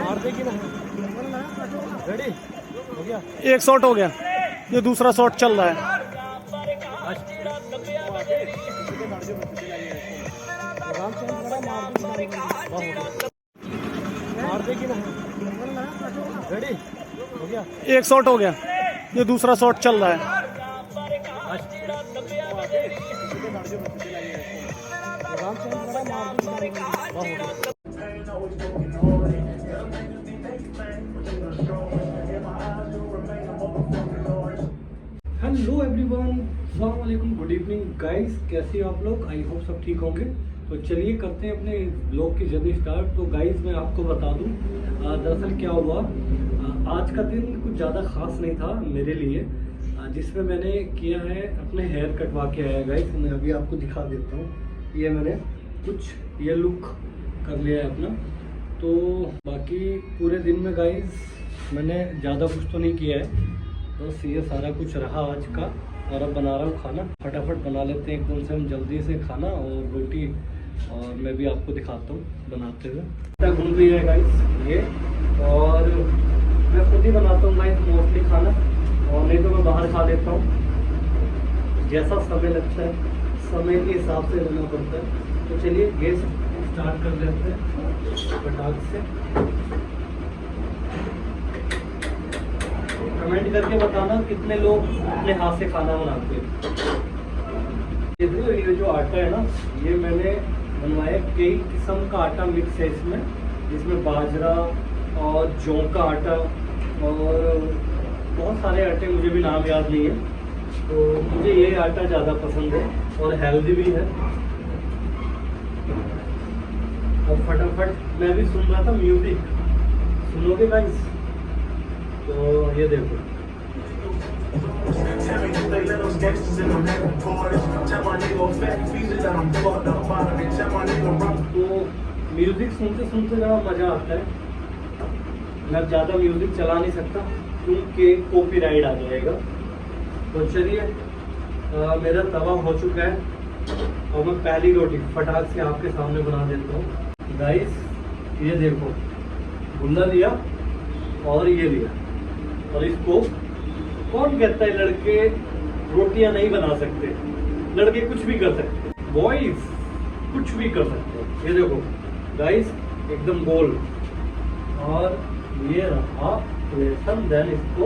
मार देगी ना। रेडी हो गया, एक शॉट हो गया, ये दूसरा शॉट चल रहा है। मार देगी ना। रेडी हो गया, एक शॉट हो गया, ये दूसरा शॉट चल रहा है। हेलो एवरीवन, अस्सलाम वालेकुम, गुड इवनिंग गाइस। कैसे हो आप लोग? आई होप सब ठीक होंगे। तो चलिए करते हैं अपने ब्लॉग की जर्नी स्टार्ट। तो गाइस मैं आपको बता दूं, दरअसल क्या हुआ, आज का दिन कुछ ज़्यादा ख़ास नहीं था मेरे लिए, जिसमें मैंने किया है अपने हेयर कटवा के आया। गाइस मैं अभी आपको दिखा देता हूँ, ये मैंने कुछ ये लुक कर लिया है अपना। तो बाकी पूरे दिन में गाइस मैंने ज़्यादा कुछ तो नहीं किया है, बस ये सारा कुछ रहा आज का। और अब बना रहा हूँ खाना, फटाफट बना लेते हैं एकदम से हम जल्दी से खाना और रोटी, और मैं भी आपको दिखाता हूँ बनाते हुए। भून लिया है गाइस ये, और मैं खुद ही बनाता हूँ गाइस मोस्टली खाना, और नहीं तो मैं बाहर खा लेता हूँ। जैसा समय लगता है समय के हिसाब से लेना पड़ता है। तो चलिए गैस स्टार्ट कर लेते हैं फटाक से। कमेंट करके बताना कितने लोग अपने हाथ से खाना बनाते हैं। ये जो आटा है ना, ये मैंने बनवाया, कई किस्म का आटा मिक्स है इसमें, जिसमें बाजरा और जौ का आटा और बहुत सारे आटे, मुझे भी नाम याद नहीं है। तो मुझे ये आटा ज़्यादा पसंद है और हेल्दी भी है। और फटाफट मैं भी सुन रहा था म्यूजिक, सुनोगे गाइस? तो ये देखो, तो म्यूजिक सुनते सुनते ज़रा मज़ा आता है। मैं ज़्यादा म्यूजिक चला नहीं सकता क्योंकि कॉपीराइट आ जाएगा। तो चलिए मेरा तवा हो चुका है और मैं पहली रोटी फटाक से आपके सामने बना देता हूँ। गाइस ये देखो, गुल्ला लिया और ये लिया, और इसको कौन कहता है लड़के रोटियां नहीं बना सकते? लड़के कुछ भी कर सकते, बॉयज कुछ भी कर सकते। ये देखो गाइस एकदम गोल, और ये रहा बेसन, देन इसको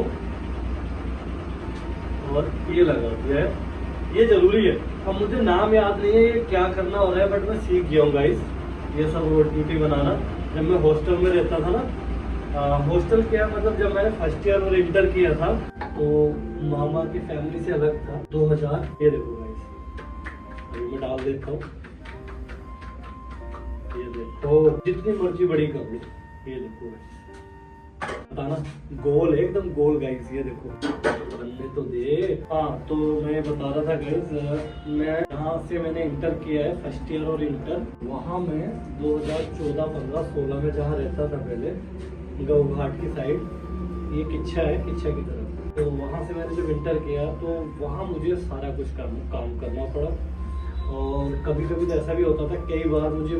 और ये लगा दिया है। ये जरूरी है। अब मुझे नाम याद नहीं है ये क्या करना हो रहा है, बट मैं सीख गया हूँ गाइस ये सब रोटी बनाना। जब मैं हॉस्टल में रहता था ना, हॉस्टल क्या मतलब, जब मैंने फर्स्ट ईयर और इंटर किया था तो मामा की फैमिली से अलग था 2000। ये देखो गाइस, अभी मैं डाल देता हूँ। ये देखो जितनी मर्जी बड़ी कर लो, ये देखो गाइस, बताना गोल है, एकदम गोल गाइस। ये देखो बनने तो दे। हाँ, तो मैं बता रहा था गाइस, मैं यहाँ से मैंने इंटर किया है, फर्स्ट ईयर और इंटर। वहाँ मैं 2014, 15, 16 में जहाँ रहता था पहले, गऊ घाट की साइड, ये किच्छा है, किच्छा की तरफ। तो वहाँ से मैंने जब इंटर किया तो वहाँ मुझे सारा कुछ काम करना पड़ा। और कभी कभी तो ऐसा भी होता था, कई बार मुझे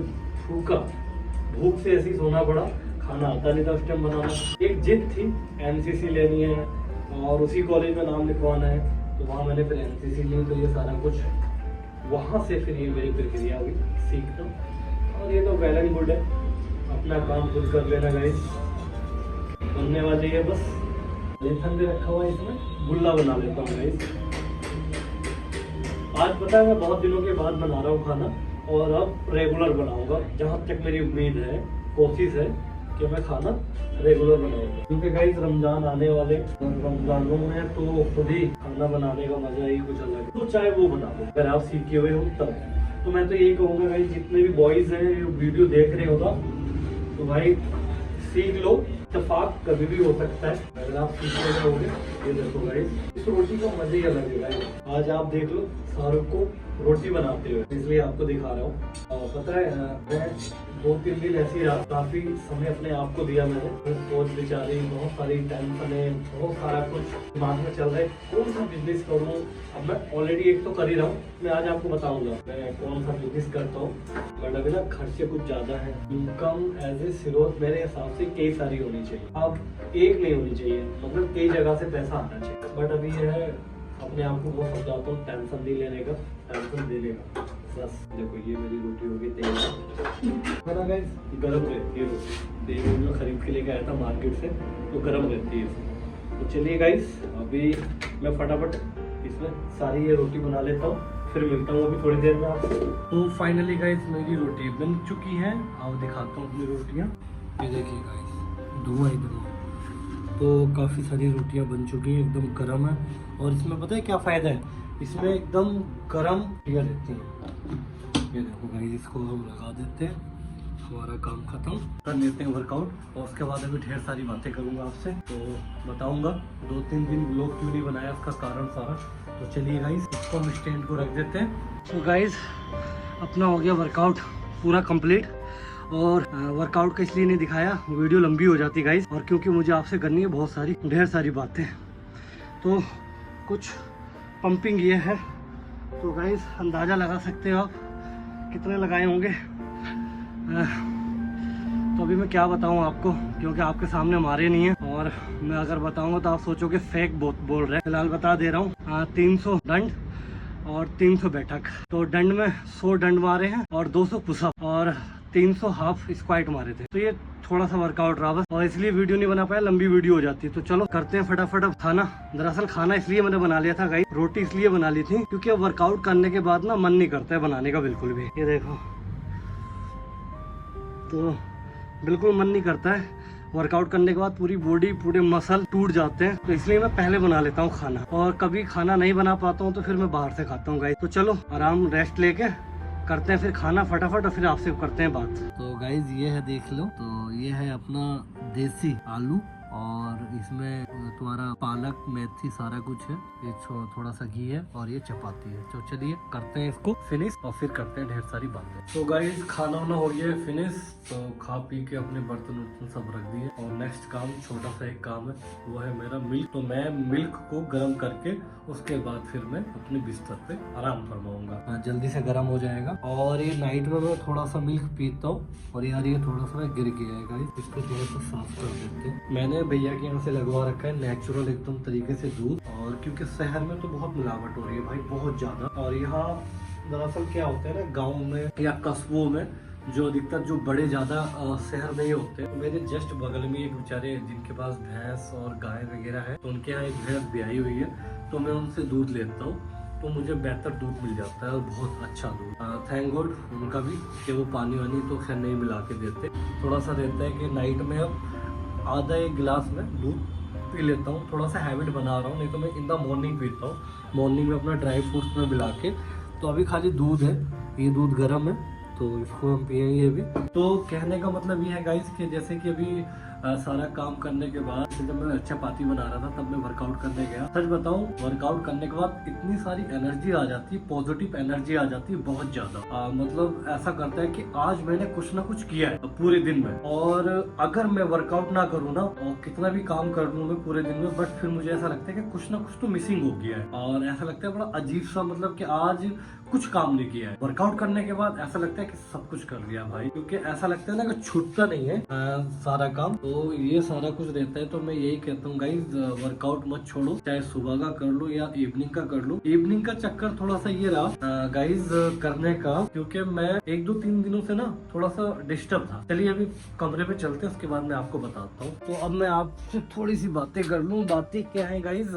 भूख से ऐसे ही सोना पड़ा, खाना आता नहीं था उस टाइम बनाना। एक जिद थी, एनसीसी लेनी है और उसी कॉलेज में नाम लिखवाना है, तो वहाँ मैंने फिर एनसीसी ली। तो ये सारा कुछ वहाँ से फिर ये मेरी प्रक्रिया हुई सीखना। और ये तो वेल एंड गुड है, अपना काम खुद कर लेना गाइस। बनने वाली है बस, बेसन भी रखा हुआ है, इसमें गुल्ला बना लेता हूँ गाइस। आज पता है मैं बहुत दिनों के बाद बना रहा हूँ खाना, और अब रेगुलर बनाऊंगा। जहाँ तक मेरी उम्मीद है, कोशिश है कि मैं खाना रेगुलर बनाऊंगा, क्योंकि गाइस रमजान आने वाले, रमजानों में तो खुद ही खाना बनाने का मजा ही कुछ अलग है। तो चाहे वो बना दो, अगर आप सीखे हुए हो तब। तो मैं तो यही कहूँगा गाइस, जितने भी बॉयज हैं वीडियो देख रहे होगा, तो भाई सीख लो, इत्तेफाक कभी भी हो सकता है अगर आप सीख रहे होगे। ये देखो गाइस, इस रोटी का मजा ही अलग है गाइस। आज आप देख लो शाहरुख को रोटी बनाते हुए, इसलिए आपको दिखा रहा हूँ। और पता है मैं 2-3 दिन ऐसे ही रहा, काफी समय अपने आप को दिया मैंने। सोच बेचारी, बहुत सारी टेंशन है, बहुत सारा कुछ दिमाग में चल रहा है, कौन सा बिजनेस करूँ। अब मैं ऑलरेडी एक तो कर ही रहा हूँ, मैं आज आपको बताऊंगा मैं कौन सा बिजनेस करता हूँ। बट अभी ना खर्चे कुछ ज्यादा है। इनकम एज ए स्रोत मेरे हिसाब से कई सारी होनी चाहिए, अब एक नहीं होनी चाहिए, मतलब कई जगह से पैसा आना चाहिए। बट अभी ये है, अपने आप को वो समझाता हूँ, टेंशन नहीं लेने का, टेंशन देने का बस। देखो ये मेरी रोटी होगी तैयार है ना गाइस, गर्म रहती है रोटी। देखो मैं खरीद के लेके आया था मार्केट से, तो गर्म रहती है। तो चलिए गाइस, अभी मैं फटाफट इसमें सारी ये रोटी बना लेता हूँ, फिर मिलता हूँ अभी थोड़ी देर में आपसे। तो फाइनली गाइस मेरी रोटी बन चुकी है, आओ दिखाता हूँ अपनी रोटियाँ। ये देखिए गाइस, धुआं ही धुआं। तो काफ़ी सारी रोटियां बन चुकी हैं, एकदम गर्म है। और इसमें पता है क्या फ़ायदा है, इसमें एकदम गर्म रोटियाँ रहती हैं। ये देखो गाइस, इसको हम लगा देते हैं, हमारा काम खत्म कर लेते हैं वर्कआउट। और उसके बाद अभी ढेर सारी बातें करूंगा आपसे, तो बताऊंगा 2-3 दिन व्लॉग क्यों नहीं बनाया, उसका कारण सारा। तो चलिए गाइस, इसको हम स्टैंड को रख देते हैं। तो गाइस अपना हो गया वर्कआउट पूरा कंप्लीट। और वर्कआउट का इसलिए नहीं दिखाया, वीडियो लंबी हो जाती गाइस, और क्योंकि मुझे आपसे करनी है बहुत सारी ढेर सारी बातें। तो कुछ पंपिंग ये है, तो गाइस अंदाज़ा लगा सकते हो आप कितने लगाए होंगे। तो अभी मैं क्या बताऊं आपको, क्योंकि आपके सामने मारे नहीं है, और मैं अगर बताऊंगा तो आप सोचोगे फेक बोल रहे हैं। फिलहाल बता दे रहा हूँ, 300 डंड और 300 बैठक। तो डंड में 100 डंड मारे हैं और 200 पुशअप और 300 हाफ स्क्वाट मारे थे। तो ये थोड़ा सा वर्कआउट रहा बस, और इसलिए वीडियो नहीं बना पाया, लंबी वीडियो हो जाती है। तो चलो करते हैं फटाफट अब खाना। दरअसल खाना इसलिए मैंने बना लिया था गाइस, रोटी इसलिए बना ली थी क्योंकि अब वर्कआउट करने के बाद ना मन नहीं करता है बनाने का बिल्कुल भी। ये देखो, तो बिल्कुल मन नहीं करता है। वर्कआउट करने के बाद पूरी बॉडी, पूरे मसल टूट जाते हैं, तो इसलिए मैं पहले बना लेता हूँ खाना। और कभी खाना नहीं बना पाता हूँ तो फिर मैं बाहर से खाता हूँ गाइस। तो चलो आराम रेस्ट लेके करते हैं फिर खाना फटाफट, और फिर आपसे करते हैं बात। तो गाइस ये है, देख लो, तो ये है अपना देसी आलू, और इसमें तुम्हारा पालक, मेथी सारा कुछ है। ये थोड़ा सा घी है, और ये चपाती है। तो चलिए करते हैं इसको फिनिश, और फिर करते हैं ढेर सारी बातें। तो गाइस खाना वाना हो गया है फिनिश, तो खा पी के अपने बर्तन वर्तन सब रख दिए। और नेक्स्ट काम, छोटा सा एक काम है, वो है मेरा मिल्क। तो मैं मिल्क को गर्म करके उसके बाद फिर मैं अपने बिस्तर पे आराम फरमाऊंगा, जल्दी से गर्म हो जाएगा। और ये नाइट में मैं थोड़ा सा मिल्क पीता हूँ। और यार ये थोड़ा सा गिर गया है गाइस, इसको थोड़ा सा साफ कर देते हैं। मैंने भैया के यहाँ से लगवा रखा है नेचुरल एकदम तरीके से दूध, और क्योंकि शहर में तो बहुत मिलावट हो रही है भाई, बहुत ज्यादा। और यहाँ दरअसल क्या होता है ना, गाँव में या कस्बों में जो अधिकतर जो बड़े ज्यादा शहर नहीं होते, तो मेरे जस्ट बगल में एक बेचारे जिनके पास भैंस और गाय वगैरह है, तो उनके यहाँ एक भैंस ब्याई हुई है, तो मैं उनसे दूध लेता हूँ, तो मुझे बेहतर दूध मिल जाता है, और बहुत अच्छा दूध। थैंक गॉड उनका भी कि वो पानी वानी तो खैर नहीं मिला के देते, थोड़ा सा देता है कि नाइट में अब आधा एक गिलास में दूध पी लेता हूँ। थोड़ा सा हैबिट बना रहा हूँ, नहीं तो मैं इन द मॉर्निंग पीता हूँ, मॉर्निंग में अपना ड्राई फ्रूट्स में मिला के। तो अभी खाली दूध है, ये दूध गर्म है, तो इसको हम पिएंगे अभी। तो कहने का मतलब ये है गाइस कि जैसे कि अभी सारा काम करने के बाद जब मैं चपाती बना रहा था, तब मैं वर्कआउट करने गया। सच बताऊं, वर्कआउट करने के बाद इतनी सारी एनर्जी आ जाती है, पॉजिटिव एनर्जी आ जाती है बहुत ज्यादा। मतलब ऐसा करता है कि आज मैंने कुछ ना कुछ किया है पूरे दिन में। और अगर मैं वर्कआउट ना करूँ ना, और कितना भी काम कर लूँ मैं पूरे दिन में, बट फिर मुझे ऐसा लगता है कि कुछ ना कुछ तो मिसिंग हो गया है। और ऐसा लगता है बड़ा अजीब सा, मतलब कि आज कुछ काम नहीं किया है। वर्कआउट करने के बाद ऐसा लगता है कि सब कुछ कर लिया भाई, क्योंकि ऐसा लगता है ना कि छूटता नहीं है सारा काम। तो ये सारा कुछ रहता है। तो मैं यही कहता हूँ गाइज, वर्कआउट मत छोड़ो, चाहे सुबह का कर लो या इवनिंग का कर लो। इवनिंग का चक्कर थोड़ा सा ये रहा गाइज करने का, क्योंकि मैं 1-2-3 दिनों से ना थोड़ा सा डिस्टर्ब था। चलिए अभी कमरे पे चलते हैं, उसके बाद मैं आपको बताता हूँ। तो अब मैं आपसे थोड़ी सी बातें कर लूँ। बातें क्या है गाइज,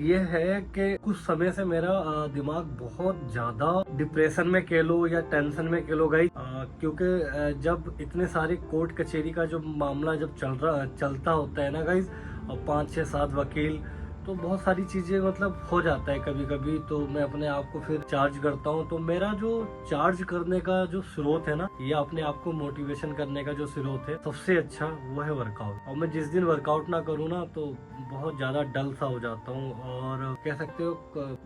ये है कि कुछ समय से मेरा दिमाग बहुत ज्यादा डिप्रेशन में कह लो या टेंशन में कह लो गाइज, क्योंकि जब इतने सारे कोर्ट कचहरी का जो मामला जब चलता होता है ना गाइज, और 5-6-7 वकील, तो बहुत सारी चीजें मतलब हो जाता है कभी कभी। तो मैं अपने आप को फिर चार्ज करता हूँ। तो मेरा जो चार्ज करने का जो स्रोत है ना, या अपने आप को मोटिवेशन करने का जो स्रोत है, सबसे अच्छा वो है वर्कआउट। और मैं जिस दिन वर्कआउट ना करूँ ना, तो बहुत ज्यादा डल सा हो जाता हूँ, और कह सकते हो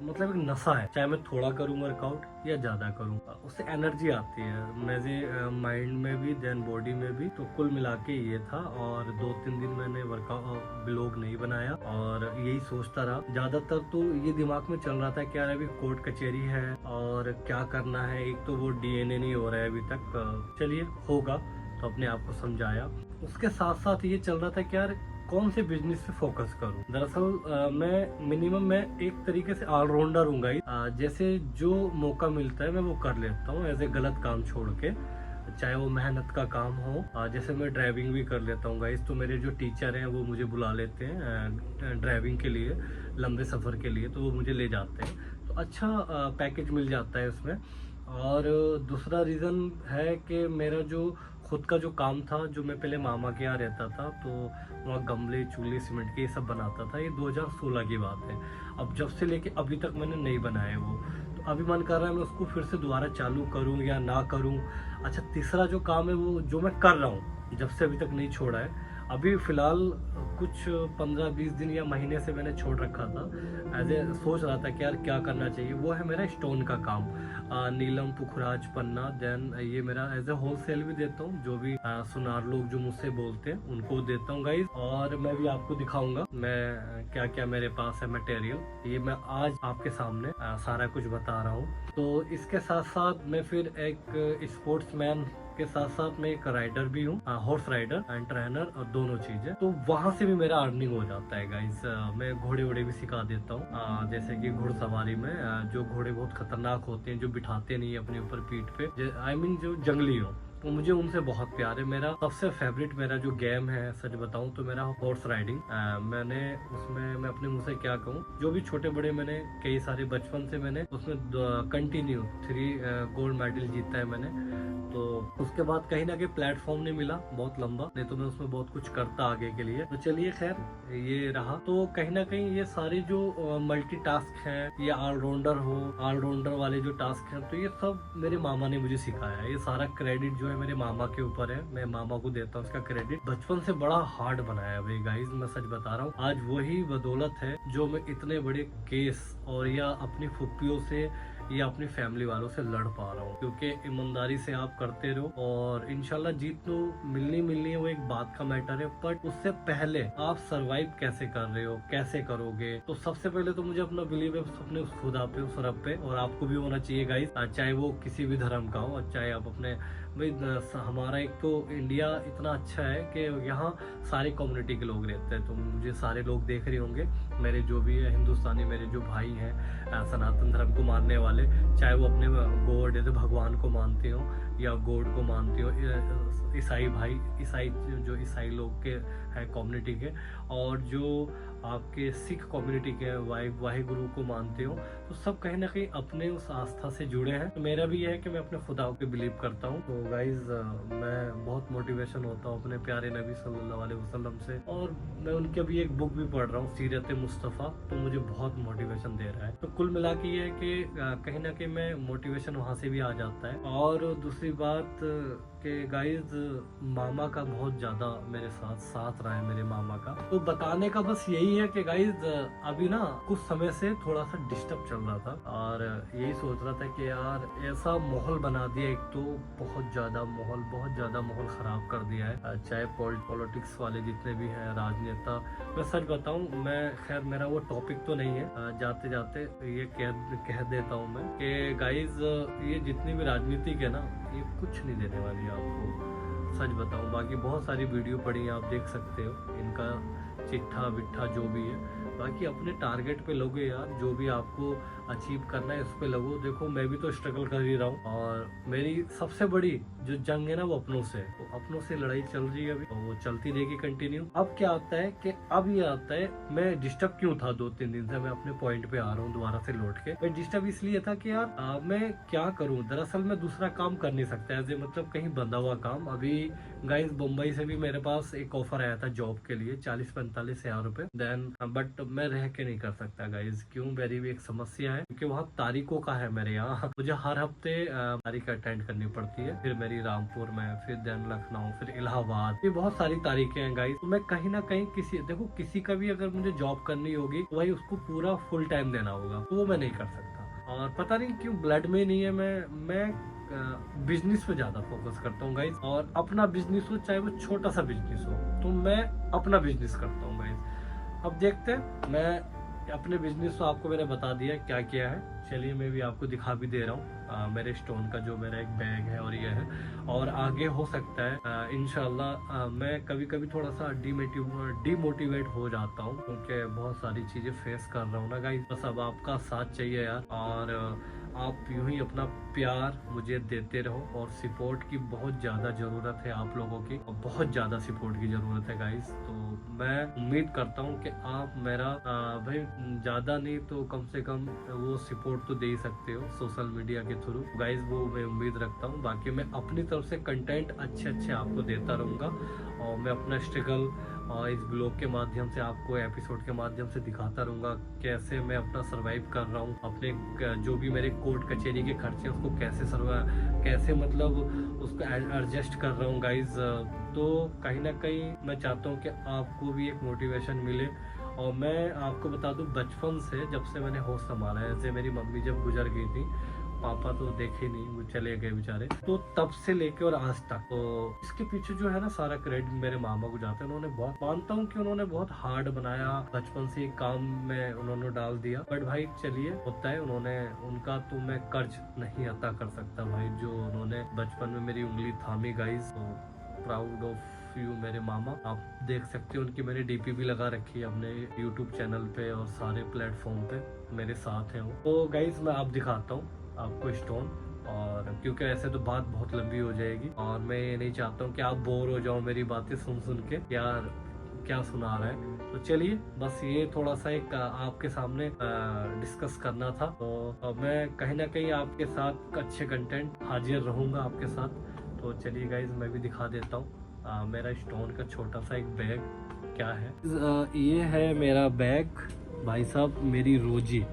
मतलब एक नशा है। चाहे मैं थोड़ा करूँ वर्कआउट या ज़्यादा करूँ, उससे एनर्जी आती है मेरे माइंड में भी देन बॉडी में भी। तो कुल मिला के ये था। और 2-3 दिन मैंने वर्कआउट ब्लॉग नहीं बनाया और यही सोचता रहा। ज़्यादातर तो ये दिमाग में चल रहा था कि यार अभी कोर्ट कचहरी है और क्या करना है, एक तो वो डीएनए नहीं हो रहा है अभी तक, चलिए होगा, तो अपने आप को समझाया। उसके साथ साथ ये चल रहा था कि यार कौन से बिजनेस पे फोकस करूं। दरअसल मैं एक तरीके से ऑलराउंडर हूँ गाइस। जैसे जो मौका मिलता है मैं वो कर लेता हूँ, ऐसे गलत काम छोड़ के, चाहे वो मेहनत का काम हो। जैसे मैं ड्राइविंग भी कर लेता हूँ गाइस, तो मेरे जो टीचर हैं वो मुझे बुला लेते हैं ड्राइविंग के लिए, लंबे सफ़र के लिए, तो वो मुझे ले जाते हैं, तो अच्छा पैकेज मिल जाता है उसमें। और दूसरा रीज़न है कि मेरा जो खुद का जो काम था, जो मैं पहले मामा के यहाँ रहता था, तो वहाँ गमले चूल्हे सीमेंट के ये सब बनाता था। ये 2016 की बात है। अब जब से लेके अभी तक मैंने नहीं बनाया वो, तो अभी मन कर रहा है मैं उसको फिर से दोबारा चालू करूँ या ना करूँ। अच्छा, तीसरा जो काम है वो जो मैं कर रहा हूँ जब से अभी तक नहीं छोड़ा है, अभी फ़िलहाल कुछ 15-20 दिन या महीने से मैंने छोड़ रखा था। ऐसे सोच रहा था कि यार क्या करना चाहिए, वो है मेरा स्टोन का काम। नीलम, पुखराज, पन्ना, देन ये मेरा एज ए होलसेल भी देता हूँ। जो भी सुनार लोग जो मुझसे बोलते हैं उनको देता हूँ गाइज। और मैं भी आपको दिखाऊंगा मैं क्या क्या मेरे पास है मटेरियल, ये मैं आज आपके सामने सारा कुछ बता रहा हूँ। तो इसके साथ साथ मैं फिर एक स्पोर्ट्समैन के साथ साथ मैं एक राइडर भी हूँ, हॉर्स राइडर एंड ट्रेनर, और दोनों चीजें। तो वहां से भी मेरा अर्निंग हो जाता है गाइस। मैं घोड़े वोड़े भी सिखा देता हूँ, जैसे कि घुड़सवारी में जो घोड़े बहुत खतरनाक होते हैं, जो बिठाते नहीं अपने ऊपर पीठ पे, आई मीन जो जंगली हो, तो मुझे उनसे बहुत प्यार है। मेरा सबसे फेवरेट मेरा जो गेम है सच बताऊं तो मेरा हॉर्स राइडिंग। मैंने उसमें, मैं अपने मुंह से क्या कहूँ, जो भी छोटे बड़े मैंने कई सारे बचपन से मैंने उसमें कंटिन्यू 3 गोल्ड मेडल जीता है मैंने। तो उसके बाद कहीं ना कहीं प्लेटफॉर्म नहीं मिला बहुत लंबा, नहीं तो मैं उसमें बहुत कुछ करता आगे के लिए। तो चलिए खैर ये रहा। तो कहीं ना कहीं ये सारे जो मल्टी टास्क हैं, ये ऑलराउंडर वाले जो टास्क हैं, तो ये सब मेरे मामा ने मुझे सिखाया है। ये सारा क्रेडिट जो है मेरे मामा के ऊपर है, मैं मामा को देता हूँ इसका क्रेडिट। बचपन से बड़ा हार्ड बनाया भाई गाइस, मैं सच बता रहा हूँ। आज वही बदौलत है जो मैं इतने बड़े केस और या अपनी फुप्पियों से या अपनी फैमिली वालों से लड़ पा रहा हूँ, क्योंकि ईमानदारी से आप करते रहो और इंशाल्लाह जीत तो मिलनी है, वो एक बात का मैटर है। बट उससे पहले आप सरवाइव कैसे कर रहे हो, कैसे करोगे, तो सबसे पहले तो मुझे अपना बिलीव है अपने उस खुदा पे, उस रब पे, और आपको भी होना चाहिए गाइस, चाहे वो किसी भी धर्म का हो, चाहे आप अपने भाई। हमारा एक तो इंडिया इतना अच्छा है कि यहाँ सारी कम्युनिटी के लोग रहते हैं, तो मुझे सारे लोग देख रहे होंगे, मेरे जो भी है हिंदुस्तानी, मेरे जो भाई हैं सनातन धर्म को मानने वाले, चाहे वो अपने गॉड जैसे भगवान को मानते हो या गॉड को मानते हो, ईसाई भाई, जो ईसाई लोग के हैं कम्युनिटी के, और जो आपके सिख कम्युनिटी के वाहे गुरु को मानते हो, तो सब कहीं ना कहीं अपने उस आस्था से जुड़े हैं। तो मेरा भी यह है कि मैं अपने खुदा पे बिलीव करता हूँ। तो गाइज मैं बहुत मोटिवेशन होता हूँ अपने प्यारे नबी सल्लल्लाहु अलैहि वसल्लम से, और मैं उनके अभी एक बुक भी पढ़ रहा हूँ, सीरत मुस्तफ़ा, तो मुझे बहुत मोटिवेशन दे रहा है। तो कुल मिला के ये है कि कहीं ना कहीं मैं मोटिवेशन वहाँ से भी आ जाता है। और दूसरी बात कि गाइज मामा का बहुत ज़्यादा मेरे साथ रहा है, मेरे मामा का। तो बताने का बस यही है कि गाइज अभी ना कुछ समय से थोड़ा सा डिस्टर्ब चल रहा था, और यही सोच रहा था कि यार ऐसा माहौल बना दिया, एक तो बहुत ज़्यादा माहौल ख़राब कर दिया है, चाहे पॉलिटिक्स वाले जितने भी हैं राजनेता। मैं सच बताऊं, मैं खैर मेरा वो टॉपिक तो नहीं है, जाते जाते ये कह देता हूँ मैं कि गाइज ये जितनी भी राजनीतिक है ना, ये कुछ नहीं देने वाली आपको, सच बताऊं। बाकी बहुत सारी वीडियो पड़ी है, आप देख सकते हो, इनका चिट्ठा विट्ठा जो भी है। बाकी अपने टारगेट पे लगो यार, जो भी आपको अचीव करना है उस पे लगो। देखो मैं भी तो स्ट्रगल कर ही रहा हूँ, और मेरी सबसे बड़ी जो जंग है ना वो अपनों से, तो अपनों से लड़ाई चल रही है अभी, तो वो चलती रहेगी कंटिन्यू। अब क्या आता है कि अब ये आता है, मैं डिस्टर्ब क्यों था 2-3 दिन से, मैं अपने पॉइंट पे आ रहा हूँ दोबारा से लौट के। मैं डिस्टर्ब इसलिए था कि यार मैं क्या करूँ, दरअसल मैं दूसरा काम कर नहीं सकता, ऐसे मतलब कहीं बंधा हुआ काम। अभी गाइस बम्बई से भी मेरे पास एक ऑफर आया था जॉब के लिए 40-45 हजार रुपए, देन बट मैं रह के नहीं कर सकता गाइस। क्यों, मेरी भी एक समस्या है, क्योंकि वहाँ तारीखों का है मेरे यहाँ, मुझे हर हफ्ते तारीख अटेंड करनी पड़ती है, फिर मेरी रामपुर में, फिर देन लखनऊ, फिर इलाहाबाद, ये बहुत सारी तारीखें हैं गाइस। तो मैं कहीं ना कहीं किसी का भी अगर मुझे जॉब करनी होगी तो भाई उसको पूरा फुल टाइम देना होगा, तो वो मैं नहीं कर सकता। और पता नहीं क्यों ब्लड में नहीं है। मैं बिजनेस पे ज्यादा फोकस करता हूँ गाइज, और अपना बिजनेस हो चाहे वो छोटा सा बिजनेस हो, तो मैं अपना बिजनेस करता हूँ गाइज। अब देखते हैं, मैं अपने बिजनेस तो आपको मैंने बता दिया क्या किया है। चलिए मैं भी आपको दिखा भी दे रहा हूँ मेरे स्टोन का जो मेरा एक बैग है और ये है, और आगे हो सकता है इंशाल्लाह मैं कभी कभी थोड़ा सा डिमोटिवेट हो जाता हूँ, क्योंकि बहुत सारी चीजें फेस कर रहा हूँ ना गाइस। बस अब आपका साथ चाहिए यार, और आप यूं ही अपना प्यार मुझे देते रहो, और सपोर्ट की बहुत ज़्यादा ज़रूरत है आप लोगों की, और बहुत ज़्यादा सपोर्ट की ज़रूरत है गाइस। तो मैं उम्मीद करता हूँ कि आप मेरा भाई ज़्यादा नहीं तो कम से कम वो सपोर्ट तो दे ही सकते हो सोशल मीडिया के थ्रू गाइस, वो मैं उम्मीद रखता हूँ। बाकी मैं अपनी तरफ से कंटेंट अच्छे आपको देता रहूँगा, और मैं अपना स्ट्रगल और इस ब्लॉग के माध्यम से आपको एपिसोड के माध्यम से दिखाता रहूँगा कैसे मैं अपना सरवाइव कर रहा हूँ, अपने जो भी मेरे कोर्ट कचहरी के खर्चे उसको कैसे मतलब उसको एडजस्ट कर रहा हूँ गाइज। तो कहीं ना कहीं मैं चाहता हूँ कि आपको भी एक मोटिवेशन मिले। और मैं आपको बता दूं, बचपन से जब से मैंने होश संभाला है, जैसे मेरी मम्मी जब गुजर गई थी, पापा तो देखे नहीं, वो चले गए बेचारे, तो तब से लेके और आज तक तो इसके पीछे जो है ना सारा क्रेडिट मेरे मामा को जाता है। उन्होंने बहुत मानता हूँ कि उन्होंने बहुत हार्ड बनाया, बचपन से काम में उन्होंने डाल दिया। बट भाई चलिए होता है, उनका तो मैं कर्ज नहीं अदा कर सकता भाई, जो उन्होंने बचपन में मेरी उंगली थामी गाइस। तो प्राउड ऑफ यू मेरे मामा। आप देख सकते हो उनकी मैंने डीपी भी लगा रखी है अपने यूट्यूब चैनल पे और सारे प्लेटफॉर्म पे मेरे साथ है वो। तो गाइस मैं आप दिखाता हूँ आपको स्टोन, और क्योंकि ऐसे तो बात बहुत लंबी हो जाएगी, और मैं ये नहीं चाहता हूँ कि आप बोर हो जाओ मेरी बातें सुन के, यार क्या सुना रहा है। तो चलिए बस ये थोड़ा सा एक आपके सामने डिस्कस करना था। तो मैं कहीं ना कहीं आपके साथ अच्छे कंटेंट हाजिर रहूंगा आपके साथ। तो चलिए गाइज मैं भी दिखा देता हूँ मेरा स्टोन का छोटा सा एक बैग क्या है। ये है मेरा बैग भाई साहब, मेरी रोजी।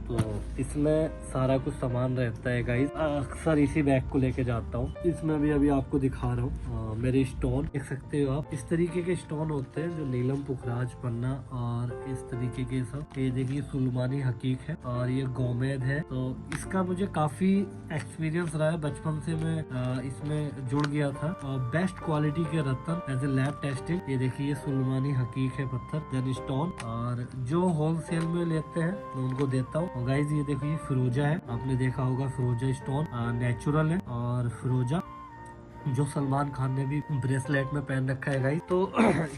तो इसमें सारा कुछ सामान रहता है गाइस, अक्सर इसी बैग को लेके जाता हूँ। इसमें भी अभी आपको दिखा रहा हूँ मेरे स्टोन देख सकते हो आप। इस तरीके के स्टोन होते हैं जो नीलम पुखराज पन्ना और इस तरीके के सब। ये देखिए सुलेमानी हकीक है और ये गोमेद है। तो इसका मुझे काफी एक्सपीरियंस रहा है, बचपन से मैं इसमें जुड़ गया था। और बेस्ट क्वालिटी के रत्न एज ए लैब टेस्टेड। ये देखिए ये सुलेमानी हकीक है पत्थर देन स्टोन, और जो होलसेल में लेते हैं मैं उनको देता हूँ। गाइस ये देखिए फिरोजा है, आपने देखा होगा फिरोजा स्टोन नेचुरल है, और फिरोजा जो सलमान खान ने भी ब्रेसलेट में पहन रखा है गाइस। तो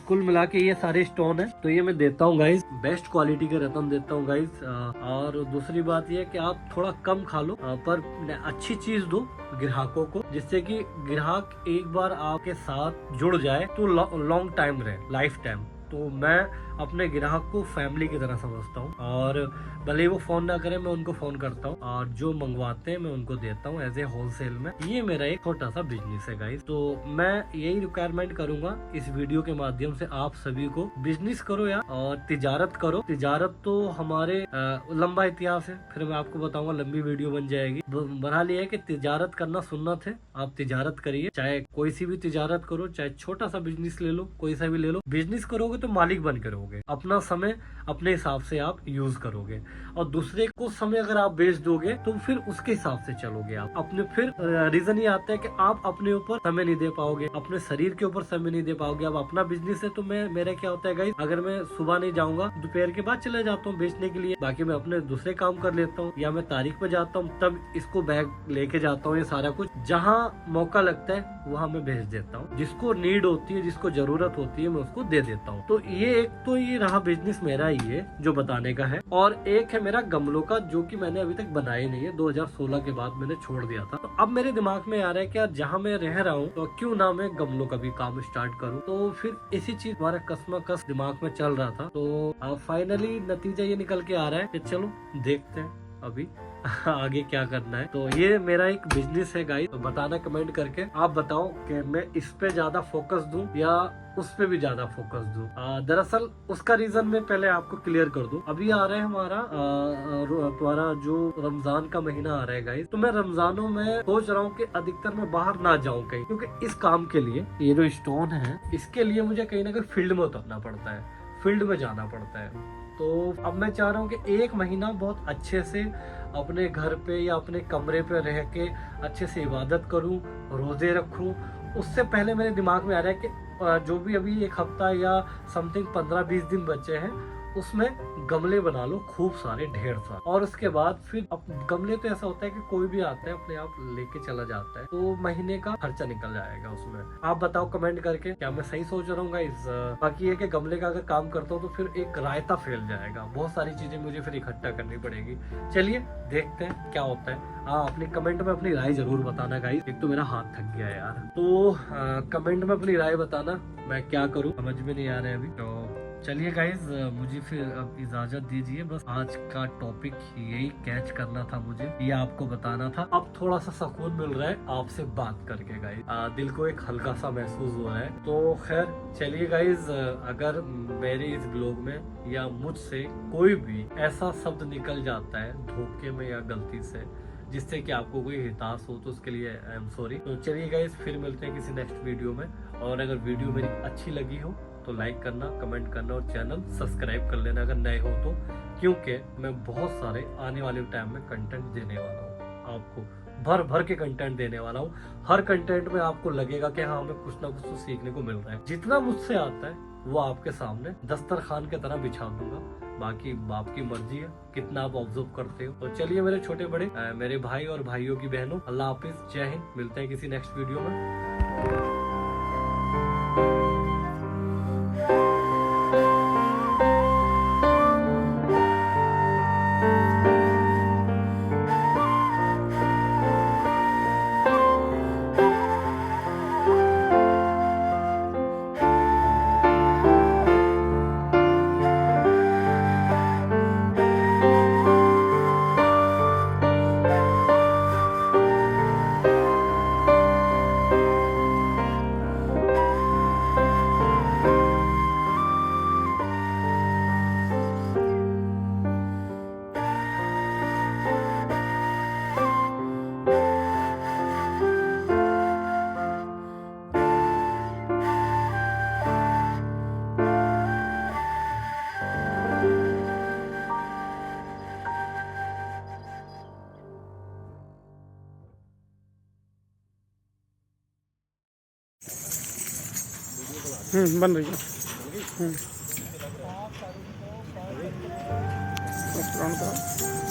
कुल मिला के ये सारे स्टोन है, तो ये मैं देता हूँ गाइस, बेस्ट क्वालिटी के रत्न देता हूँ गाइस। और दूसरी बात ये है कि आप थोड़ा कम खा लो पर अच्छी चीज दो ग्राहकों को, जिससे कि ग्राहक एक बार आपके साथ जुड़ जाए तो लॉन्ग टाइम रहे, लाइफ टाइम। तो मैं अपने ग्राहक को फैमिली की तरह समझता हूँ, और भले वो फोन ना करे मैं उनको फोन करता हूँ, और जो मंगवाते हैं मैं उनको देता हूँ एज ए होलसेल में। ये मेरा एक छोटा सा बिजनेस है गाइस। तो मैं यही रिक्वायरमेंट करूंगा इस वीडियो के माध्यम से आप सभी को, बिजनेस करो यार और तिजारत करो। तिजारत तो हमारे लंबा इतिहास है, फिर मैं आपको बताऊंगा, लंबी वीडियो बन जाएगी। बहरहाल ये है कि तिजारत करना सुन्नत है, आप तिजारत करिए, चाहे कोई सी भी तिजारत करो, चाहे छोटा सा बिजनेस ले लो, कोई सा भी ले लो। बिजनेस करोगे तो मालिक बन के रहोगे, अपना समय अपने हिसाब से आप यूज करोगे, और दूसरे को समय अगर आप बेच दोगे तो फिर उसके हिसाब से चलोगे आप अपने। फिर रीजन ये आता है कि आप अपने ऊपर समय नहीं दे पाओगे, अपने शरीर के ऊपर समय नहीं दे पाओगे। अब अपना बिजनेस है तो मेरा क्या होता है गाइस, अगर मैं सुबह नहीं जाऊंगा दोपहर के बाद चले जाता हूँ बेचने के लिए, बाकी मैं अपने दूसरे काम कर लेता हूँ, या मैं तारीख पे जाता हूँ तब इसको बैग लेके जाता हूँ। ये सारा कुछ जहाँ मौका लगता है वहाँ मैं भेज देता हूँ, जिसको नीड होती है, जिसको जरूरत होती है मैं उसको दे देता हूँ। तो ये एक तो ये रहा बिजनेस मेरा ही है जो बताने का है, और एक है मेरा गमलों का जो कि मैंने अभी तक बनाया नहीं है, 2016 के बाद मैंने छोड़ दिया था। तो अब मेरे दिमाग में आ रहा है कि यार जहाँ मैं रह रहा हूँ तो क्यों ना मैं गमलों का भी काम स्टार्ट करूँ। तो फिर इसी चीज हमारा कसमकस दिमाग में चल रहा था, तो फाइनली नतीजा ये निकल के आ रहा है कि चलो देखते हैं अभी आगे क्या करना है। तो ये मेरा एक बिजनेस है गाइस। तो बताना कमेंट करके, आप बताओ कि मैं इस पे ज्यादा फोकस दूं या उस पे भी ज्यादा फोकस दूं। दरअसल उसका रीजन मैं पहले आपको क्लियर कर दूं। अभी आ रहा है हमारा जो रमजान का महीना आ रहा है गाइस, तो मैं रमजानों में सोच रहा हूँ कि अधिकतर मैं बाहर ना जाऊँ कहीं, क्योंकि इस काम के लिए ये जो स्टोन है इसके लिए मुझे कहीं ना कहीं फील्ड में उतरना पड़ता है, फील्ड में जाना पड़ता है। तो अब मैं चाह रहा हूँ कि 1 महीना बहुत अच्छे से अपने घर पे या अपने कमरे पे रह के अच्छे से इबादत करूँ, रोज़े रखूँ। उससे पहले मेरे दिमाग में आ रहा है कि जो भी अभी 1 हफ्ता या समथिंग 15-20 दिन बचे हैं, उसमें गमले बना लो खूब सारे, ढेर सारे। और उसके बाद फिर गमले तो ऐसा होता है कि कोई भी आता है अपने आप लेके चला जाता है, तो महीने का खर्चा निकल जाएगा उसमें। आप बताओ कमेंट करके, क्या मैं सही सोच रहा हूँ गाइस? बाकी ये कि गमले का अगर काम करता हूँ तो फिर एक रायता फैल जाएगा, बहुत सारी चीजें मुझे फिर इकट्ठा करनी पड़ेगी। चलिए देखते हैं क्या होता है। अपनी कमेंट में अपनी राय जरूर बताना गाइस। एक तो मेरा हाथ थक गया यार, तो कमेंट में अपनी राय बताना मैं क्या करूँ, समझ में नहीं आ रहा है अभी। तो चलिए गाइज, मुझे फिर अब इजाजत दीजिए। बस आज का टॉपिक यही कैच करना था मुझे, ये आपको बताना था। अब थोड़ा सा सुकून मिल रहा है आपसे बात करके गाइज, दिल को एक हल्का सा महसूस हो रहा है। तो खैर चलिए गाइज, अगर मेरे इस ब्लॉग में या मुझसे कोई भी ऐसा शब्द निकल जाता है धोखे में या गलती से जिससे कि आपको कोई हिताश हो, तो उसके लिए आई एम सॉरी। तो चलिए गाइज, फिर मिलते हैं किसी नेक्स्ट वीडियो में। और अगर वीडियो मेरी अच्छी लगी हो तो लाइक करना, कमेंट करना और चैनल सब्सक्राइब कर लेना अगर नए हो तो, क्योंकि मैं बहुत सारे आने वाले टाइम में कंटेंट देने वाला हूँ आपको, भर भर के कंटेंट देने वाला हूँ। हर कंटेंट में आपको लगेगा कि हाँ हमें कुछ ना कुछ तो सीखने को मिल रहा है। जितना मुझसे आता है वो आपके सामने दस्तरखान की तरह बिछा दूंगा, बाकी आपकी मर्जी है कितना आप ऑब्जर्व करते हो। तो चलिए मेरे छोटे बड़े, मेरे भाई और भाइयों की बहनों, अल्लाह हाफिज, जय हिंद। मिलते हैं किसी नेक्स्ट वीडियो में। बन रही है। बस